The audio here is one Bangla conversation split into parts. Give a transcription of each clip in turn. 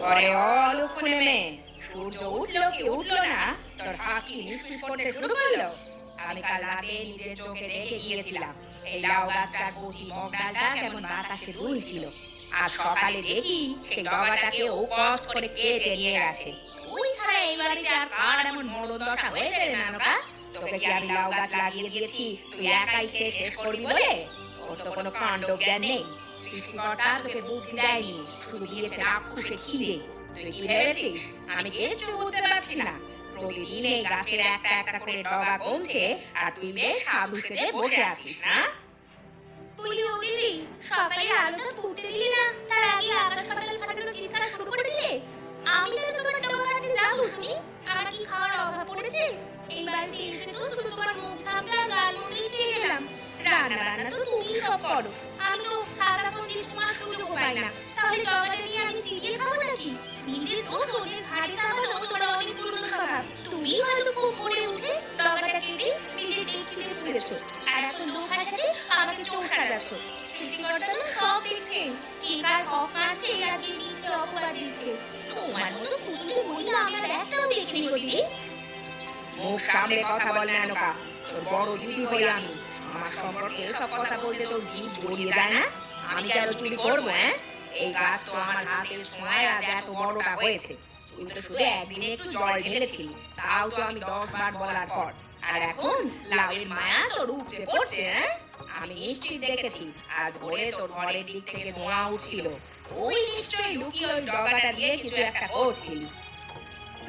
পরে অলক্ষণে মেয়ে সূর্য উঠলো কি উঠলো না, তোর হাঁকি নিষ্পিস করতে শুরু করলো। আমি কাল রাতে নিজের চোখে দেখে গিয়েছিলাম এই লাউ গাছটার কচি মগ ডালটা কেমন বাতাসে দুলছিল। আজ সকালে দেখি সেই ডগাটাকে ও কষ্ট করে কেটে নিয়ে গেছে। তুই ছাড়া এই বাড়িতে আর কার এমন মরণ দশা হয়েছে রে নানকা? তোকে কি আমি লাউ গাছ লাগিয়ে দিয়েছি তুই একাই খেয়ে শেষ করবি বলে? তোর তো কোনো কাণ্ড জ্ঞান নেই। সৃষ্টিকর্তা তোকে বুদ্ধি দেয়নি, শুধু দিয়েছে রাক্ষসে খিদে। তুই কি ভেবেছিস আমি কিচ্ছু বুঝতে পারছি না? প্রতিদিন এই গাছের একটা একটা করে ডগা কমছে আর তুই বেশ সাধু সেজে বসে আছিস না? বলি ও দিদি, সকালে আলোটা ফুটতে দিলি না, তার আগে আকাশ পাতাল ফাটানো চিৎকার শুরু করে দিলে। আমি তো তোমার ডগা কাটতে যাবো শুনি, আমার কি খাওয়ার অভাব পড়েছে? এই বাড়িতে এসে তো শুধু তোমার মুখ ঝামটা আর গাল মন্দির খেয়ে গেলাম। রান্না বান্না তো তুমি সব করো, আমি তো খাতা ফোন দিয়ে ছোঁয়ার সুযোগ পাই না। তাহলে ডগাটা নিয়ে আমি চিবিয়ে খাবো নাকি? নিজে তো শরীরের ঘাড়ে চাপানো তোমার অনেক পুরনো স্বভাব। তুমি হয়তো খুব ভোরে উঠে ডগাটা কেটে নিজের ডেকচিতে পুড়েছো, আর এখন লোক হাসাতে আমাকে চোখ সাজাচ্ছ। সৃষ্টিকর্তা তো সব দেখছেন, কে কার হক মারছে আর কে মিথ্যে অপবাদ দিচ্ছে। তোমার মতো কুচুরে মহিলা আমি আর একটাও দেখিনি গো দিদি। মুখ সামলে কথা বল মেনকা, তোর বড় দিদি হই আমি। আমার সম্পর্কে এসব কথা বলতে তোর জিভ জড়িয়ে যায় না? আমি কেন চুরি করবো? এই গাছ তো আমার হাতের ছোঁয়ায় আজ এত বড়টা হয়েছে। তুই তো শুধু একদিনে একটু জল ঢেলেছিলি, তাও তো আমি 10 বার বলার পর। আর এখন লাউয়ের মায়া তোর উপচে পড়ছে। আমি নিশ্চিত দেখেছি আজ ভোরে তোর ঘরের দিক থেকে ধোঁয়া উঠছিল। তুই নিশ্চয়ই লুকিয়ে ওই ডগাটা দিয়ে কিছু একটা করছিলি।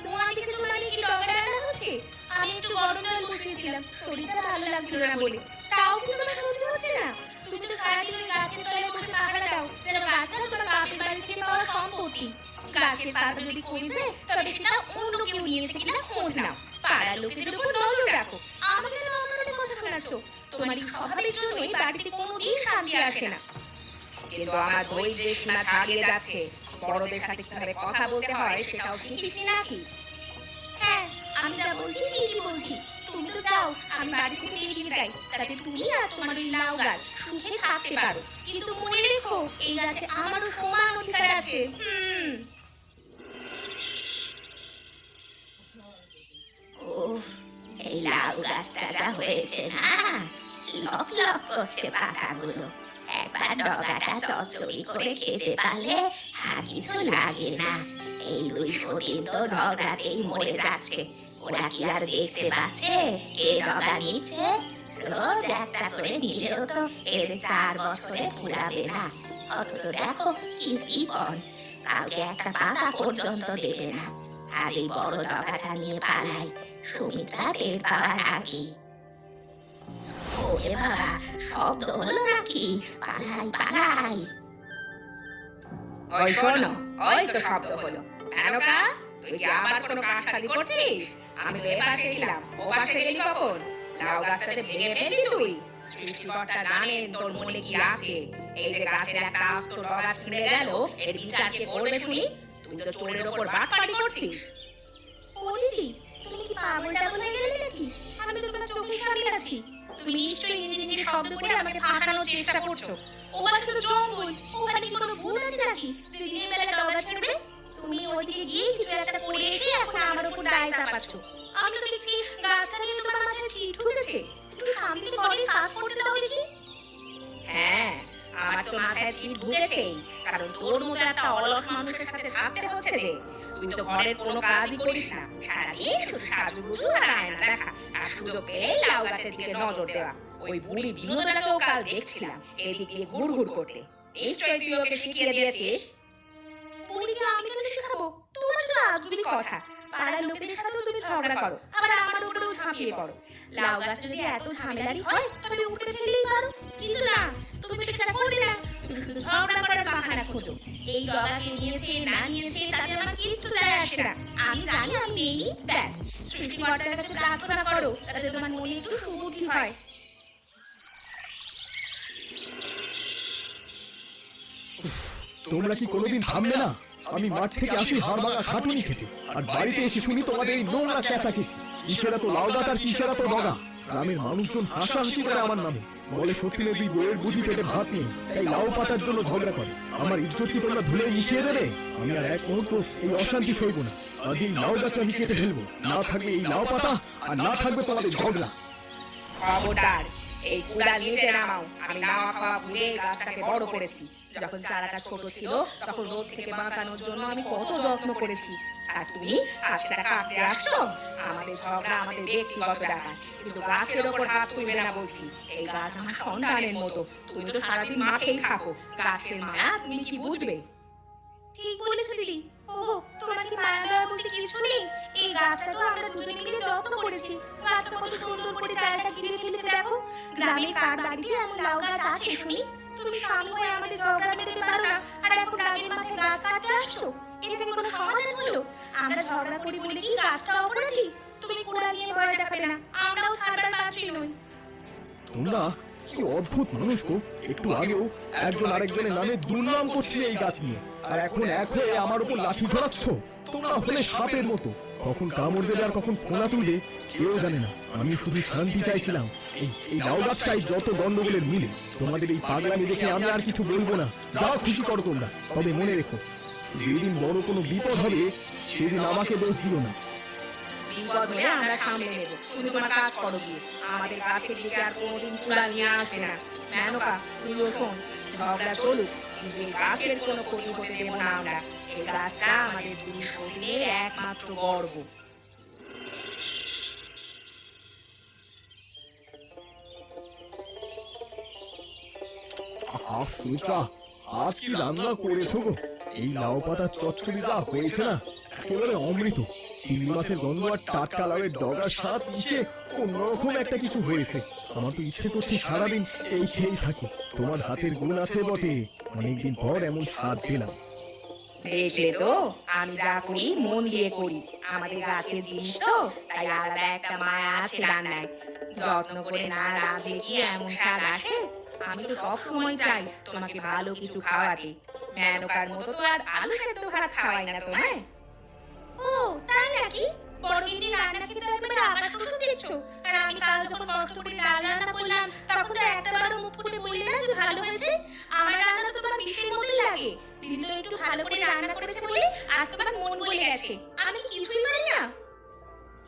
ধোঁয়া দেখেছো মানে কি ডগা রান্না হচ্ছে? আমি একটু গরম জল বসিয়েছিলাম, শরীরটা ভালো লাগছিল না বলে। তাও কি তোমার সহ্য হচ্ছে না? তুমি তো সারাদিন ওই গাছের তলায় বসে পাহারা দাও, যেন গাছটা তোমার বাপের বাড়ি থেকে পাওয়া সম্পত্তি। গাছের পাতা যদি কমে যায় তবে সেটা অন্য কেউ নিয়েছে কিনা খোঁজ নাও, পাড়ার লোকেদের উপর নজর রাখো। আমাকে কেন আমার কথা শোনাচ্ছ? তোমার এই স্বভাবের জন্যই বাড়িতে কোনোদিন শান্তি আসে না। কিন্তু আমার ধৈর্যের সীমা ছাড়িয়ে যাচ্ছে। বড়দের সাথে কিভাবে কথা বলতে হয় সেটাও শিখিসনি নাকি? হ্যাঁ, আমি যা বলছি ঠিকই বলছি। তুমি তো চাও আমি বাড়ি থেকে বেরিয়ে যাই, যাতে তুমি আর তোমার ওই লাউ গাছ সুখে থাকতে পারো। কিন্তু মনে রেখো, এই গাছে আমারও সমান অধিকার আছে। উফ, এই লাউ গাছটা যা হয়েছে না, লক লক করছে পাতাগুলো। একবার ডগাটা চচ্চড়ি করে খেতে পারলে আর কিছু লাগে না। এই 200 দিন তো ঝগড়াতেই মরে যাচ্ছে। ওরা কি আর দেখতে পাচ্ছে কে ডগা নিচ্ছে? রোজ একটা করে নিলেও তো এর 4 বছরে ফুরাবে না। অথচ দেখো কি বিপদ, কাউকে একটা পাতা পর্যন্ত দেবে না। আজ এই বড় ডগাটা নিয়ে পালাই, সুমিত্রা টের পাওয়ার আগে। ওরে বাবা, শব্দ হলো নাকি? পালাই পালাই। ওই শোনো, ওই তো শব্দ হলো। মেনকা, তুই কি আবার কোনো কাজকাজি করছিস? আমি তো এপাশে ছিলাম, ও পাশে গেলি কখন? লাউ গাছটাতে ভেঙে ফেলবি তুই? সৃষ্টিকর্তা জানেন তোর মনে কি আছে। এই যে গাছের একটা আস্ত ডগা ছিঁড়ে গেল, এর বিচার কে করবে শুনি? তুই তো চোরের ওপর বাটপাড়ি করছিস। ও দিদি, তুমি কি পাগল টাগল হয়ে গেলে নাকি? আমি তো তোমার চোখের সামনে আছি। তুমি নিশ্চয়ই নিজে নিজে শব্দ করে আমাকে ফাঁসানোর চেষ্টা করছো। ওখানে তো জঙ্গল, ওখানে কি কোনো ভূত আছে নাকি যে দিনের বেলা ডগা ছিঁড়বে? তুমি ওইদিকে গিয়ে কিছু একটা করে এসে এখন আমার উপর দায় চাপাচ্ছ। আমি তো দেখছি গাছটা নিয়ে তোমার মাথায় ছিট ঢুকেছে। একটু শান্তিতে ঘরের কাজ করতে দাও দেখি। হ্যাঁ, আমার তো মাথায় ছিট ঢুকেছেই, কারণ তোর মতো একটা অলস মানুষের সাথে থাকতে হচ্ছে যে। তুই তো ঘরের কোনো কাজই করিস না, সারাদিন শুধু সাজুগুজু আর আয়না দেখা, আর সুযোগ পেলেই লাউ গাছের দিকে নজর দেওয়া। ওই বুড়ি বিনোদনাকেও কাল দেখছিলাম এদিক দিয়ে ঘুরঘুর করতে। নিশ্চয়ই তুই ওকে শিখিয়ে দিয়েছিস। বুড়িকে আমি কেন শেখাবো? তোমার তো আজগুবি কথা। পাড়ার লোকেদের সাথেও তুমি ঝগড়া করো, আবার আমার উপরেও ঝাঁপিয়ে পড়ো। লাউ গাছ যদি এত ঝামেলারই হয় তবে উপরে ফেললেই পারো। কিন্তু না, তুমি তো সেটা করবে না। তুমি শুধু ঝগড়া করার বাহানা খোঁজো। এই ডগাকে নিয়েছে না নিয়েছে তাতে আমার কিচ্ছু যায় আসে না। আমি জানি আমি নেই, ব্যাস। সৃষ্টিকর্তার কাছে প্রার্থনা করো যাতে তোমার মনে একটু সুবুদ্ধি হয়। তোমরা কি কোনোদিন থামবে না? আমি মাঠ থেকে আসি হাড়ভাঙা খাটুনি খেতে, আর বাড়িতে এসে শুনি তোমাদের এই নোংরা চেঁচামেচি। কিসেরা তো লাউ গাছ আর কিসেরা তো ডগা। গ্রামের মানুষজন হাসাহাসি করে আমার নামে, বলে সত্যিনে তুই বউয়ের বুঝি পেটে ভাত নেই, তাই লাউ পাতার জন্য ঝগড়া করে। আমার ইজ্জত কি তোমরা ধুলে মিশিয়ে দেবে? আমি আর এক মুহূর্ত এই অশান্তি সইব না। আজ এই লাউ গাছ আমি কেটে ফেলবো, না থাকবে এই লাউ পাতা আর না থাকবে তোমাদের ঝগড়া। খবরদার, এই কুড়াল নিচে নামাও। আমি নাওয়া খাওয়া ভুলে এই গাছটাকে বড় করেছি। যখন চারাটা ছোট ছিল তখন রোদ থেকে বাঁচানোর জন্য আমি কত যত্ন করেছি, আর তুমি আজ সেটা কাটতে আসছো? আমাদের ঝগড়া আমাদের ব্যক্তিগত ব্যাপার, কিন্তু গাছের ওপর হাত তুলবে না বলছি। এই গাছ আমার সন্তানের মতো, তুমি তো সারাদিন মাঠেই থাকো। গাছের মায়া তুমি কি বুঝবে? ঠিক বলেছো দিদি। ওহো, তোমার কি মায়া দয়া বলতে কিছু নেই? এই গাছটা তো আমরা দুজনে মিলে যত্ন করেছি। গাছটা কত সুন্দর করে চারাটা ঘিরে ফেলেছে দেখো। গ্রামের কার বাড়িতে এমন লাউ গাছ আছে শুনি? তুমি স্বামী হয়ে আমাদের ঝগড়া মেটাতে পারো না, আর এখন রাগের মাথায় গাছ কাটতে আসছো? এটা থেকে কোনো সমাধান হলো? আমরা ঝগড়া করি বলে কি গাছটা অপরাধী? তুমি কুড়াল নিয়ে ভয় দেখাবে না, আমরাও ছাড়বার পাত্রী নই। তোমরা কি অদ্ভুত মানুষ গো! একটু আগেও একজন আরেকজনের নামে দুর্নাম করছিলে এই গাছ নিয়ে, আর এখন এক হয়ে আমার উপর লাঠি ধরাচ্ছ। তোমরা হলে সাপের মতো, কখন কামড় দেবে আর কখন ফোনা তুলবে কেউ জানে না। আমি শুধু শান্তি চাইছিলাম। এই লাউ গাছটাই যত গন্ডগোলের মিলে। তোমাদের এই পাগলামি দেখে আমি আর কিছু বলবো না, যা খুশি করো তোমরা। তবে মনে রেখো, যেদিন বড় কোনো বিপদ হবে সেদিন আমাকে দোষ দিও না। বিপদ হলে আমরা সামলে নেব, তুমি তোমার কাজ করো গিয়ে। আমাদের গাছের দিকে আর কোনোদিন কুড়াল নিয়ে আসবে না। মেনকা, তুইও শোন, ঝগড়া চলুক, কিন্তু এই গাছের কোনো ক্ষতি হতে দেব না আমরা। এই গাছটা আমাদের দুই শরীরের একমাত্র গর্ব। সুমিত্রা, আজ কি রান্না করেছো গো? এই লাউ পাতার চচ্চড়ি যা হয়েছে না, একেবারে অমৃত। চিংড়ি মাছের গন্ধ আর টাটকা লাউয়ের ডগার স্বাদ মিশে অন্যরকম একটা কিছু হয়েছে। আমার তো ইচ্ছে করছে সারাদিন এই খেয়েই থাকি। তোমার হাতের গুণ আছে বটে, অনেকদিন পর এমন স্বাদ পেলাম। দেখলে তো, আমি যা করি মন দিয়ে করি। আমাদের গাছের জিনিস তো, তাই আলাদা একটা মায়া আছে রান্নায়। যত্ন করে না রাঁধলে কি এমন স্বাদ আসে? আমি তো সব সময় চাই তোমাকে ভালো কিছু খাওয়াতে। মেনকার মতো তো আর আলু সেদ্ধ ভাত খাওয়াই না তোমায়। ও তাই নাকি? বড়গিন্নি রান্না খেতে একবারে আকাশ কুসুম দেখছো। আর আমি কাল যখন কষ্ট করে ডাল রান্না করলাম তখন তো একটাবারও মুখ ফুটে বললে না যে ভালো হয়েছে। আমার রান্না তো তোমার বিষের মতোই লাগে। দিদি তো একটু ভালো করে রান্না করেছে বলে আজ তোমার মন গলে গেছে। আমি কিছুই পারি না।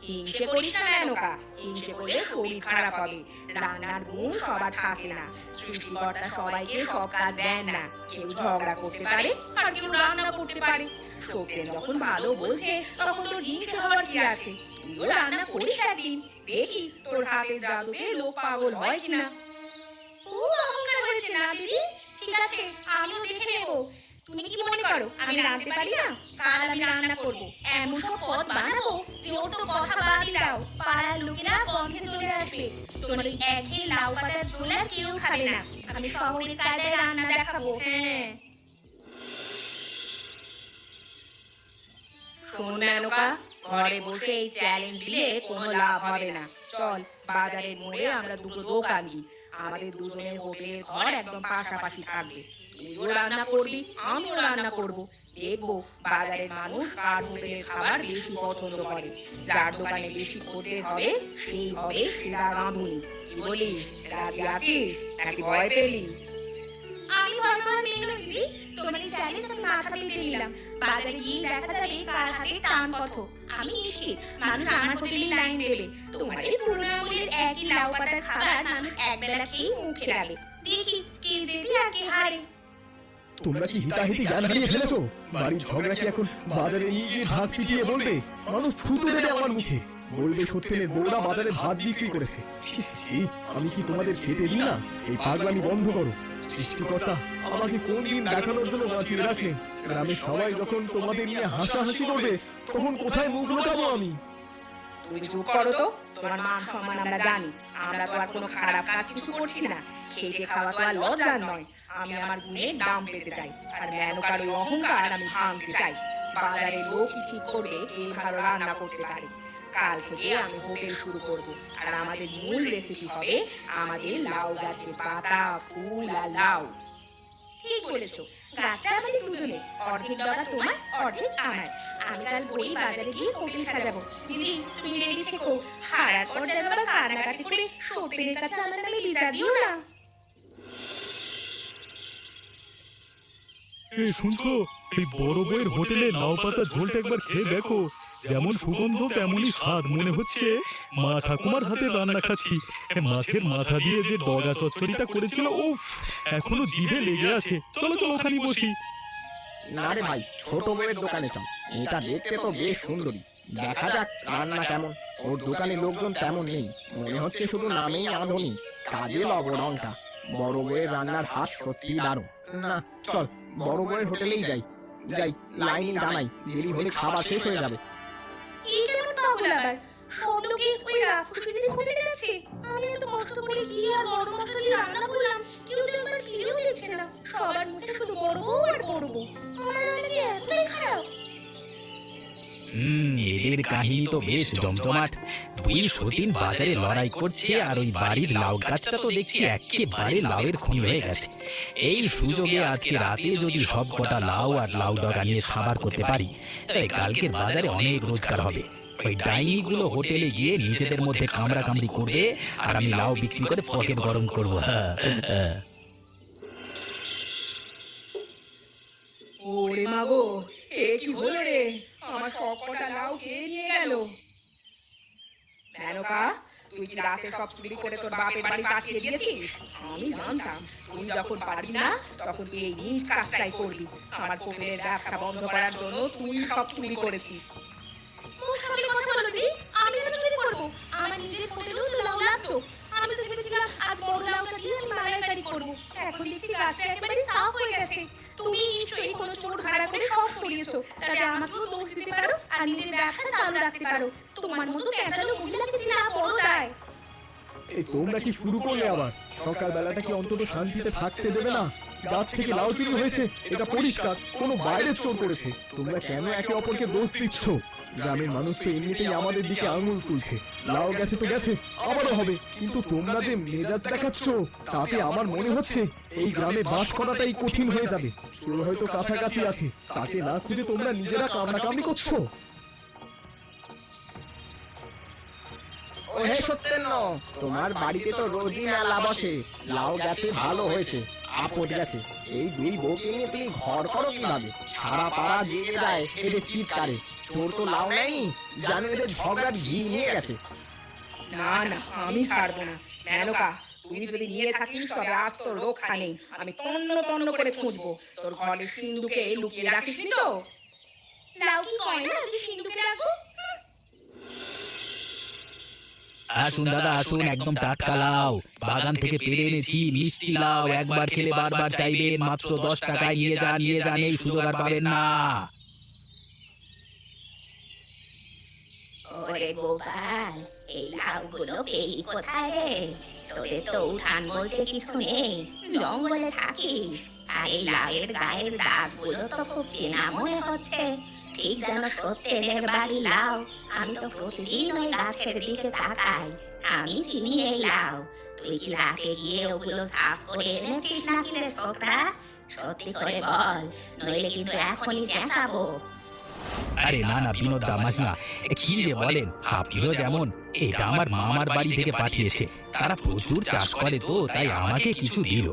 হিংসে করিস না মেনকা, হিংসে করলে শরীর খারাপ হবে। রান্নার গুণ সবার থাকে না। সৃষ্টিকর্তা সবাইকে সব কাজ দেন না। কেউ ঝগড়া করতে পারে আর কেউ রান্না করতে পারে। সত্যেন যখন ভালো বলছে তখন তোর হিংসে হওয়ার কি আছে? তুইও রান্না করিস একদিন, দেখি তোর হাতের জাদুতে লোক পাগল হয় কিনা। খুব অহংকার হয়েছে না দিদি? ঠিক আছে, আমিও দেখে নেব। তুমি কি মনে করো আমি রাঁধতে পারি না? কাল আমি রান্না করব, এমন সব পদ বানাবো যে ওর তো কথা বাদই দাও, পাড়ার লোকেরা গন্ধে চলে আসবে। তোমার ওই একঘেয়ে লাউ পাতার ঝোল আর কেউ খাবে না। আমি শহরের কায়দায় রান্না দেখাবো। হ্যাঁ, শোন মেনকা, ঘরে বসে এই চ্যালেঞ্জ দিলে কোনো লাভ হবে না। চল, বাজারের মোড়ে আমরা দুটো দোকান দিই। আমাদের দুজনের হোটেলের ঘর একদম পাশাপাশি থাকবে। তুইও রান্না করবি, আমিও রান্না করব। দেখবো বাজারের মানুষ কার হোটেলের খাবার বেশি পছন্দ করে। যার দোকানে বেশি খদ্দের হবে সেই হবে সেরা রাঁধুনি। কি বলিস, রাজি আছিস নাকি ভয় পেলি? আমি ভয় পাওয়ার মেয়ে নই দিদি। তোমার এই চ্যালেঞ্জ আমি মাথা পেতে নিলাম। বাজারে গিয়ে দেখা যাবে কার হাতে টান কত। আমি নিশ্চিত মানুষ আমার হোটেলে লাইন দেবে। তোমার এই পুরনো আমলের একই লাউ পাতার খাবার মানুষ একবেলা খেয়েই মুখ ফেরাবে। দেখি কে জেতে আর কে হারে। তোমরা কি হিতাহিতি জ্ঞান হারিয়ে ফেলেছো? বাড়ির ঝগড়া কি এখন বাজারে নিয়ে গিয়ে ঢাক পিটিয়ে বলবে? মানুষ থুতু দেবে আমার মুখে, বলবে সত্যেনের বউরা বাজারে ভাত বিক্রি করেছে। ছি ছি ছি, আমি কি তোমাদের খেতে দিই না? এই পাগলামি বন্ধ করো। সৃষ্টিকর্তা আমাকে কোন দিন দেখানোর জন্য বাঁচিয়ে রাখলেন। গ্রামের সবাই যখন তোমাদের নিয়ে হাসাহাসি করবে তখন কোথায় মুখ লুকাবো আমি? তুমি চুপ করো তো, তোমার মান সম্মান আমরা জানি। আমরা তো আর কোনো খারাপ কাজ কিছু করছি না। খেটে খাওয়া তো আর লজ্জার নয়। আমি আমার গুণের দাম পেতে চাই, আর মেনকার ওই অহংকার আমি ভাঙতে চাই। বাজারে লোকই ঠিক করবে কে ভালো রান্না করতে পারে। কাল থেকে আমি হোটেল শুরু করব, আর আমাদের মূল রেসিপি হবে আমাদের লাউ গাছের পাতা, ফুল আর লাউ। ঠিক বলেছো। গাছটা আমাদের দুজনে, অর্ধেক ডগা তোমার, অর্ধেক আমার। আমি কাল ভোরেই বাজারে গিয়ে হোটেল সাজাবো। দিদি তুমি রেডি থেকো, হারার পর যেন আবার কান্নাকাটি করে সত্যের কাছে আমার নামে বিচার দিও না। শুনছো, এই বড় বইয়ের হোটেলে লাউ পাতা ঝোলটা একবার খেয়ে দেখো। যেমন সুগন্ধ তেমনই স্বাদ, মনে হচ্ছে মা ঠাকুমার হাতে রান্না খাচ্ছি। মাছের মাথা দিয়ে যে ডগা চচ্চড়িটা করেছিল, উফ, এখনো জিভে লেগে আছে। চলো চলো, ওখানে বসি। না রে ভাই, ছোট বউয়ের দোকানে চল। এটা দেখতে তো বেশ সুন্দরী, দেখা যাক রান্না কেমন। ওর দোকানে লোকজন তেমন নেই, মনে হচ্ছে শুধু নামেই আধুনিক, কাজে লবণটা। বড় বউয়ের রান্নার হাত সত্যি দারুণ। না চল, বড় বউয়ের হোটেলেই যাই। লাইনে দাঁড়াই, দেরি হলে খাবার শেষ হয়ে যাবে। এই কেমন পাগল আবার, সব লোকে ওই রাক্ষসী দিদি হোটেলে যাচ্ছে। আমি এত কষ্ট করে গিয়ে আর বড় মশলা দিয়ে রান্না করলাম, কেউ তো একবার ফিরেও দিচ্ছে না। সবার মুখে শুধু বড় বউ আর বড় বউ। আমার রান্না কি এতটাই খারাপ? এদের কাহিনী তো বেশ জমজমাট। দুই সতীন বাজারে লড়াই করছে, আর ওই বাড়ির লাউ গাছটা তো দেখছি একেবারে লাউয়ের খনি হয়ে গেছে। এই সুযোগে আজকে রাতে যদি সব কটা লাউ আর লাউ ডগা নিয়ে সাবার করতে পারি, তবে কালকের বাজারে অনেক রোজগার হবে। ওই ডাইনিগুলো হোটেলে গিয়ে নিজেদের মধ্যে কামড়া কামড়ি করবে, আর আমি লাউ বিক্রি করে পকেট গরম করবো। ওরে মাগো, এ কি হলো রে? আমার সব কটা লাউ কে নিয়ে গেল? মেনকা, তুই কি রাতে সব চুরি করে তোর বাপের বাড়ি পাঠিয়ে দিয়েছিস? আমি জানতাম তুই যখন পারবি না তখন তুই এই নিজ কাজটাই করবি। আমার হোটেলের ব্যবসা বন্ধ করার জন্য তুই সব চুরি করেছিস। মুখ সামলে কথা বলো দিদি, আমি তো চুরি করবো? আমার নিজের হোটেলেও তো লাউ লাগতো। আমি তো ভেবেছিলাম আজ বড় লাউটা দিয়ে আমি মালাইকারি করবো। এখন দেখছি গাছটা একেবারে সাফ হয়ে গেছে। তুমি নিশ্চয়ই কোনো চোর ভাড়া করে সব সরিয়েছো, যাতে আমাকেও দোষ দিতে পারো আর নিজের ব্যবসা চালু রাখতে পারো। তোমার মতো পেঁচালো মহিলাকে চিনা বড় দায়। এই তোমরা কি শুরু করলে আবার? সকাল বেলাটা কি অন্তত শান্তিতে থাকতে দেবে না? গাছ থেকে লাউ চুরি হয়েছে, এটা পরিষ্কার কোনো বাইরের চোর করেছে। তোমরা কেন একে অপরকে দোষ দিচ্ছ? গ্রামের মানুষ তো এমনিতেই আমাদের দিকে আঙুল তুলছে। লাউ গেছে তো গেছে, আবারও হবে। কিন্তু তোমরা যে মেজাজ দেখাচ্ছ, তাতে আমার মনে হচ্ছে এই গ্রামে বাস করাটাই কঠিন হয়ে যাবে। চোর হয়তো কাছাকাছি আছে, তাকে না খুঁজে তোমরা নিজেরা কামড়াকামড়ি করছো। হে সত্যেন, তোমার বাড়িতে তো রোজই মেলা বসে। লাউ গেছে ভালো হয়েছে, আপদ গেছে। এই দুই বউকে নিয়ে তুমি ঘর করো কিভাবে? সারা পাড়া জেগে যায় এদের চিৎকারে। চোর তো লাউ নেয়নি, জানো এদের ঝগড়ার ঘি নিয়ে গেছে। না না, আমি ছাড়বো না। মেনকা, তুই যদি নিয়ে থাকিস তবে আজ তোর রক্ষা নেই। আমি তন্ন তন্ন করে খুঁজবো। তোর ঘরের সিন্ধুকে লুকিয়ে রাখিসনি তো? লাউ কি কয় না যে সিন্ধুকে রাখবো? আসুন দাদা, আসুন, একদম টাটকা লাউ, বাগান থেকে পেরে এনেছি। মিষ্টি লাউ, একবার খেলে বারবার চাইবেন। মাত্র 10 টাকায় নিয়ে যান, নিয়ে যান, এই সুযোগ আর পাবেন না। ওরে গোপাল, এই লাউগুলো পেলি কোথায় রে? তোদের তো উঠান বলতে কিছু নেই, জঙ্গলে থাকিস। আর এই লাউয়ের গায়ের দাগগুলো তো খুব চেনা মনে হচ্ছে, ঠিক যেন সত্যেনের বাড়ি লাউ। আমি তো প্রতিদিন ওই গাছের দিকে তাকাই, আমি চিনি এই লাউ। তুই কি রাতে গিয়ে ওগুলো সাফ করে এনেছিস নাকি রে ছোকরা? সত্যি করে বল, নইলে কিন্তু এখনই চেঁচাবো। আরে না না বিনোদ দা, মাসিমা, কি যে বলেন? আপনিও যেমন, এটা আমার মামার বাড়ি থেকে পাঠিয়েছে। তারা প্রচুর চাষ করে তো, তাই আমাকে কিছু দিল।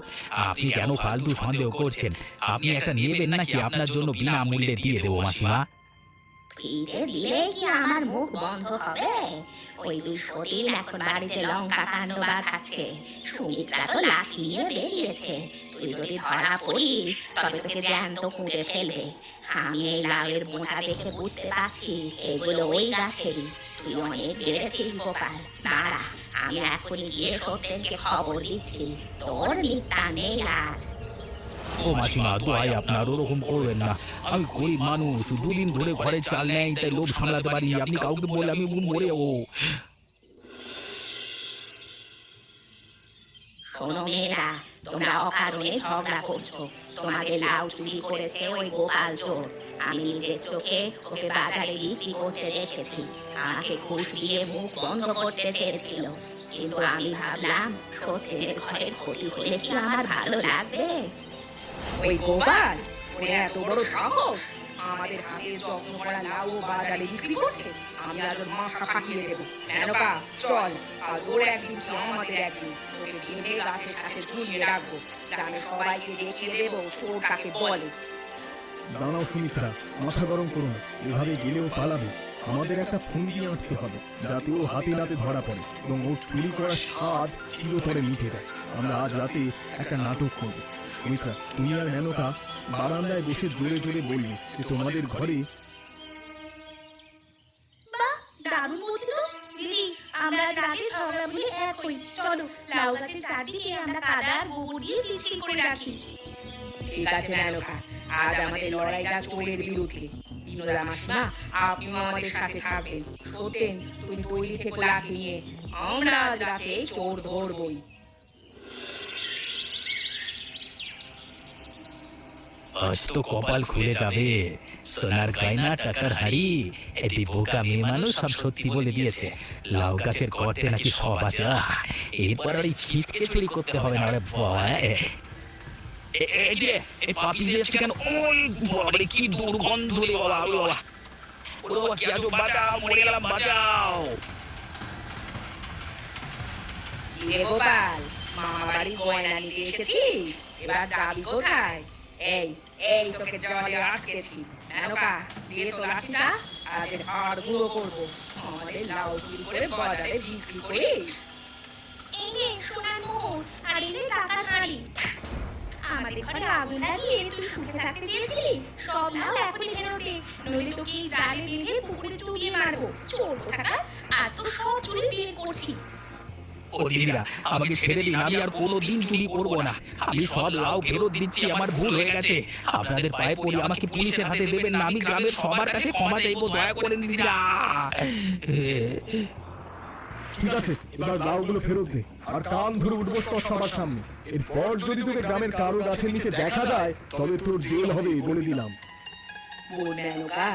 আপনি কেন ফালতু সন্দেহ করছেন? আপনি একটা নেবেন নাকি? আপনার জন্য বিনামূল্যে দিয়ে দেবো মাসিমা। ফিরে দিলে কি আমার মুখ বন্ধ হবে? ওই দুই সতীন এখন বাড়িতে লঙ্কা কাণ্ড বাঁধাচ্ছে। সুমিত্রা তো লাঠি নিয়ে বেরিয়েছে। তুই যদি ধরা পড়িস তবে তোকে জ্যান্ত পুঁতে ফেলবে। আমি এই লাউয়ের মোটা দেখে বুঝতে পারছি এগুলো ওই গাছেরই। তুই অনেক বেড়েছিস গোপাল, দাঁড়া, আমি এখনই গিয়ে সত্যেনকে খবর দিচ্ছি। তোর নিস্তার নেই আজ। ও মাসিমা, দোহাই আপনার, ওরকম করবেন না। আমি গরিব মানুষ, দুদিন ধরে ঘরে চাল নেই, তাই লোভ সামলাতে পারি। আপনি কাউকে বললে আমি মরে যাবো। শোনো মেয়েরা, তোমরা অকারণে ঝগড়া করছো। তোমাদের লাউ চুরি করেছে ওই গোপাল চোর। আমি নিজের চোখে ওকে বাজারে বিক্রি করতে দেখেছি। আমাকে ঘুষ দিয়ে মুখ বন্ধ করতে চেয়েছিল, কিন্তু আমি ভাবলাম সত্যের ঘরের ক্ষতি হলে কি আমার ভালো লাগবে? ওই গোপাল, ওরে এত বড় সাহস আমাদের হাতের যত্ন করা লাউ বাজারে বিক্রি করছে। আমি আজ ওর মাথা ফাটিয়ে দেবো। মেনকা, চল, আজ ওর একদিন কি আমাদের একদিন। ওকে বেঁধে গাছের সাথে ঝুলিয়ে রাখবো, গ্রামের সবাইকে দেখিয়ে দেবো চোর কাকে বলে। দাঁড়াও সুমিত্রা, মাথা গরম করো না। এভাবে গেলেও পালাবে। আমাদের একটা ফন্দি আঁটতে হবে, যাতে ও হাতে নাতে ধরা পড়ে এবং ওর চুরি করার স্বাদ চিরতরে মিটে যায়। আমরা আজ রাতে একটা নাটক করব। সুমিত্রা, তুমি আর মেনকা বারান্দায় বসে জোরে জোরে বলবে যে তোমাদের ঘরে। বাহ, দারুণ বুদ্ধি তো। দিদি, আমরা আজ রাতে ঝগড়া ভুলে এক হই। চলো, লাউ গাছের চারদিকে আমরা কাদা আর গোবর দিয়ে পিছিল করে রাখি। ঠিক আছে মেনকা, আজ আমাদের লড়াইটা চোরের বিরুদ্ধে। বিনোদা মাসিমা, আপনিও আমাদের সাথে থাকবেন। সত্যেন, তুমি তৈরি থেকে লাঠি নিয়ে। আমরা আজ রাতে চোর ধরবই। আজ তো কপাল খুলে যাবে। সোনার গয়না টাকার হাড়ি, এটি বোকা মেয়ে মানুষ সব সত্যি বলে দিয়েছে। লাউ গাছের গর্তে নাকি সব আছে। এরপর আর এই ছিচকে চুরি করতে হবে না। ওরে ভয়, পাপি দিয়েছে কেন? ওই বাবারে, কি দুর্গন্ধ রে বাবা! ওরে বাবা, ওরে বাবা, কি আজব! বাঁচাও, মরে গেলাম, বাঁচাও! কি রে গোপাল, মামা বাড়ি গয়না নিতে এসেছিস? এবার যাবি কোথায়? এই এই তোকে জলে আটকেছি। মেনকা, দিয়ে তো লাঠিটা, আজ এর হাড় গুঁড়ো করবো। আমাদের লাউ চুরি করে বাজারে বিক্রি করে। এই নে সোনার মোহর, আর এই নে টাকার হাঁড়ি। আমাদের ঘরে আগুন লাগিয়ে তুই সুখে থাকতে চেয়েছিলি, সব লাউ এখনই ফেরত দে, নইলে তোকে এই জালে বেঁধে পুকুরে চুবিয়ে মারবো। চোর কোথাকার, আজ তো সব চুরি বের করছি। ও দিদিরা, আমাকে ছেড়ে দিন, আমি আর কোনোদিন চুরি করব না। আমি সব লাউ ফেরত দিচ্ছি, আমার ভুল হয়ে গেছে। আপনাদের পায়ে পড়ি, আমাকে পুলিশের হাতে দেবেন না। আমি গ্রামের সবার কাছে ক্ষমা চাইবো, দয়া করে দিদিরা। ঠিক আছে, এবার লাউগুলো ফেরত দে, আর কান ধরে উঠবো সবার সামনে। এরপর যদি তোকে গ্রামের কারো গাছের নিচে দেখা যায়, তবে তোর জেল হবে বলে দিলাম। বোন মেনকা,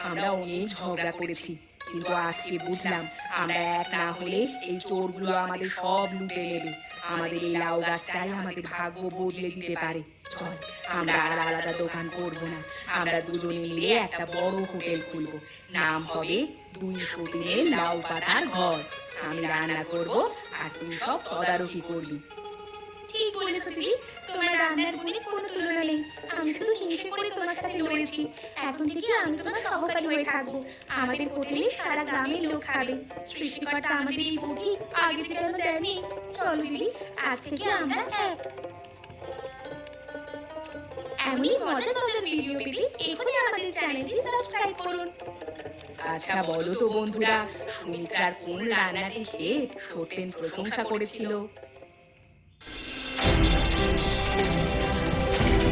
আমরা অনেক ঝগড়া করেছি, কিন্তু আজকে বুঝলাম আমরা এক না হলে এই চোরগুলো আমাদের সব লুটে নেবে। আমাদের এই লাউ গাছটাই আমাদের ভাগ্য বদলে দিতে পারে। চল, আমরা আর আলাদা দোকান করবো না। আমরা দুজনে মিলে একটা বড় হোটেল খুলবো। নাম হবে 200 দিনের লাউ পাতার ঘর। আমি রান্না করবো আর তুই সব তদারকি করবি। ঠিক বলেছো দিদি, তোমার রান্নার গুণে কোনো তুলনা নেই। আমি শুধু হিংসে করে তোমার সাথে লড়েছি, এখন থেকে আমি তোমার সহকারী হয়ে থাকবো। আমাদের হোটেলে সারা গ্রামের লোক খাবে। সৃষ্টিকর্তা আমাদের এই বুদ্ধি আগে থেকে কেন দেয়নি? চলো দিদি, আজ থেকে আমরা এক। এমনই মজার মজার ভিডিও পেতে এখনই আমাদের চ্যানেলটি সাবস্ক্রাইব করুন। আচ্ছা বলো তো বন্ধুরা, সুমিত্রার কোন রান্নাটি খেয়ে সত্যেন প্রশংসা করেছিল?